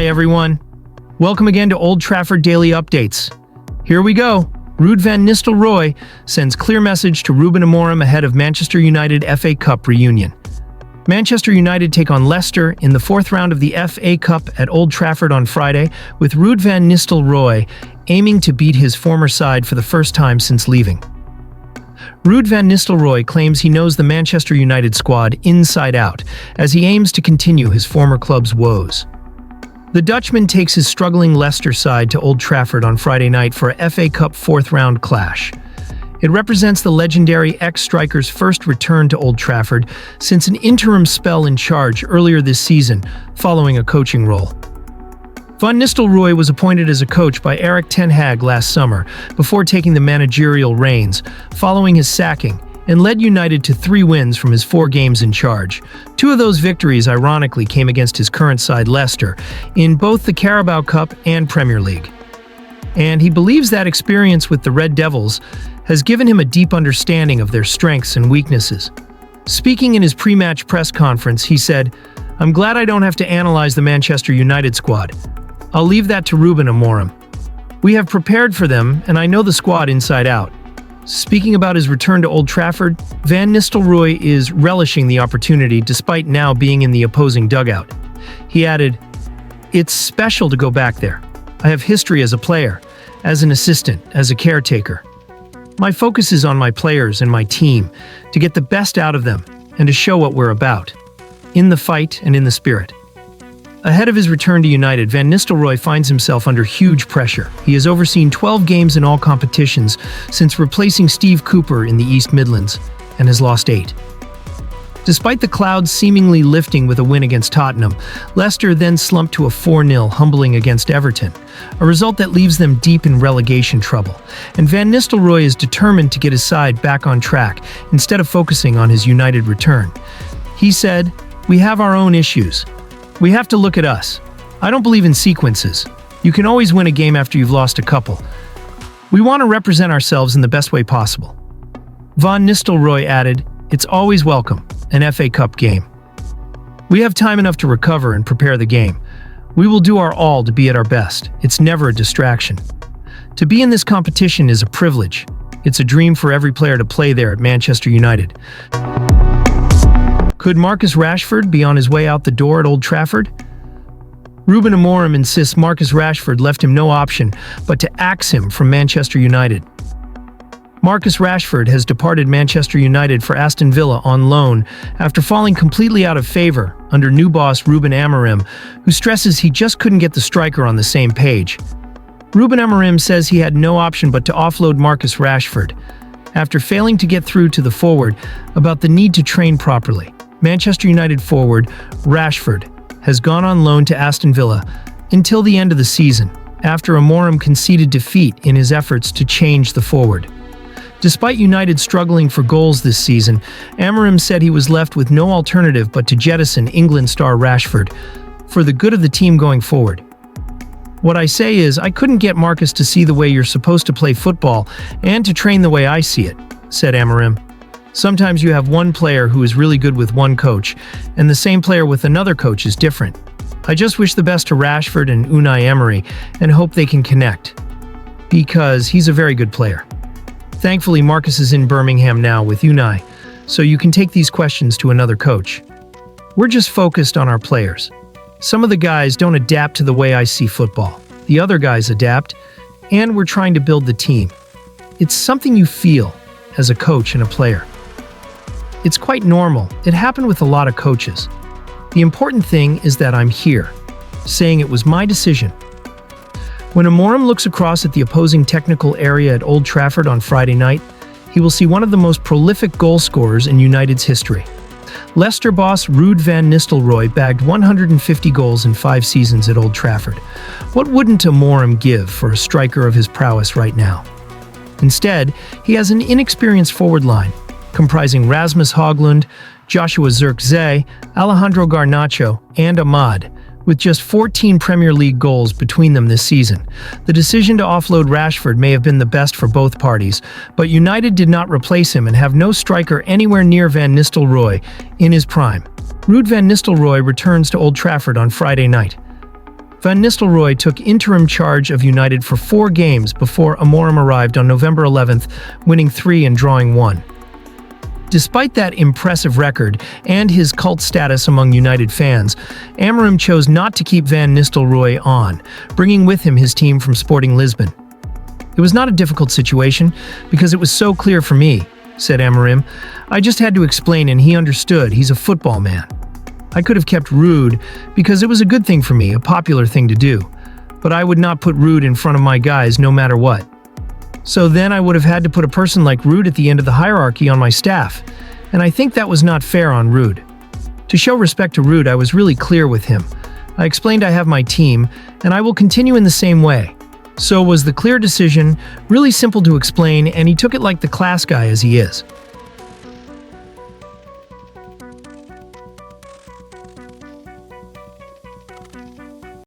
everyone. Welcome again to Old Trafford Daily Updates. Here we go. RUUDE van Nistelrooy sends clear message to Ruben Amorim ahead of Manchester United FA Cup reunion. Manchester United take on Leicester in the fourth round of the FA Cup at Old Trafford on Friday, with RUUDE van Nistelrooy aiming to beat his former side for the first time since leaving. RUUDE van Nistelrooy claims he knows the Manchester United squad inside out, as he aims to continue his former club's woes. The Dutchman takes his struggling Leicester side to Old Trafford on Friday night for a FA Cup fourth-round clash. It represents the legendary ex-striker's first return to Old Trafford since an interim spell in charge earlier this season, following a coaching role. Van Nistelrooy was appointed as a coach by Erik ten Hag last summer, before taking the managerial reins, following his sacking, and led United to 3 wins from his 4 games in charge. 2 of those victories, ironically, came against his current side Leicester, in both the Carabao Cup and Premier League. And he believes that experience with the Red Devils has given him a deep understanding of their strengths and weaknesses. Speaking in his pre-match press conference, he said, "I'm glad I don't have to analyze the Manchester United squad. I'll leave that to Ruben Amorim. We have prepared for them, and I know the squad inside out." Speaking about his return to Old Trafford, Van Nistelrooy is relishing the opportunity despite now being in the opposing dugout. He added, "It's special to go back there. I have history as a player, as an assistant, as a caretaker. My focus is on my players and my team, to get the best out of them and to show what we're about, in the fight and in the spirit." Ahead of his return to United, Van Nistelrooy finds himself under huge pressure. He has overseen 12 games in all competitions since replacing Steve Cooper in the East Midlands, and has lost 8. Despite the clouds seemingly lifting with a win against Tottenham, Leicester then slumped to a 4-0 humbling against Everton, a result that leaves them deep in relegation trouble. And Van Nistelrooy is determined to get his side back on track instead of focusing on his United return. He said, "We have our own issues. We have to look at us. I don't believe in sequences. You can always win a game after you've lost a couple. We want to represent ourselves in the best way possible." Van Nistelrooy added, "It's always welcome, an FA Cup game. We have time enough to recover and prepare the game. We will do our all to be at our best. It's never a distraction. To be in this competition is a privilege. It's a dream for every player to play there at Manchester United." Could Marcus Rashford be on his way out the door at Old Trafford? Ruben Amorim insists Marcus Rashford left him no option but to axe him from Manchester United. Marcus Rashford has departed Manchester United for Aston Villa on loan after falling completely out of favor under new boss Ruben Amorim, who stresses he just couldn't get the striker on the same page. Ruben Amorim says he had no option but to offload Marcus Rashford, after failing to get through to the forward about the need to train properly. Manchester United forward Rashford has gone on loan to Aston Villa until the end of the season, after Amorim conceded defeat in his efforts to change the forward. Despite United struggling for goals this season, Amorim said he was left with no alternative but to jettison England star Rashford for the good of the team going forward. "What I say is, I couldn't get Marcus to see the way you're supposed to play football and to train the way I see it," said Amorim. "Sometimes you have one player who is really good with one coach, and the same player with another coach is different. I just wish the best to Rashford and Unai Emery and hope they can connect, because he's a very good player. Thankfully, Marcus is in Birmingham now with Unai, so you can take these questions to another coach. We're just focused on our players. Some of the guys don't adapt to the way I see football. The other guys adapt, and we're trying to build the team. It's something you feel as a coach and a player. It's quite normal. It happened with a lot of coaches. The important thing is that I'm here, saying it was my decision." When Amorim looks across at the opposing technical area at Old Trafford on Friday night, he will see one of the most prolific goal scorers in United's history. Leicester boss RUUDE van Nistelrooy bagged 150 goals in 5 seasons at Old Trafford. What wouldn't Amorim give for a striker of his prowess right now? Instead, he has an inexperienced forward line, comprising Rasmus Højlund, Joshua Zirkzee, Alejandro Garnacho, and Ahmad, with just 14 Premier League goals between them this season. The decision to offload Rashford may have been the best for both parties, but United did not replace him and have no striker anywhere near Van Nistelrooy in his prime. RUUDE van Nistelrooy returns to Old Trafford on Friday night. Van Nistelrooy took interim charge of United for 4 games before Amorim arrived on November 11th, winning 3 and drawing 1. Despite that impressive record and his cult status among United fans, Amorim chose not to keep Van Nistelrooy on, bringing with him his team from Sporting Lisbon. "It was not a difficult situation, because it was so clear for me," said Amorim. "I just had to explain and he understood. He's a football man. I could have kept RUUDE because it was a good thing for me, a popular thing to do. But I would not put RUUDE in front of my guys no matter what. So then I would have had to put a person like RUUDE at the end of the hierarchy on my staff, and I think that was not fair on RUUDE. To show respect to RUUDE, I was really clear with him. I explained I have my team, and I will continue in the same way. So was the clear decision, really simple to explain, and he took it like the class guy as he is."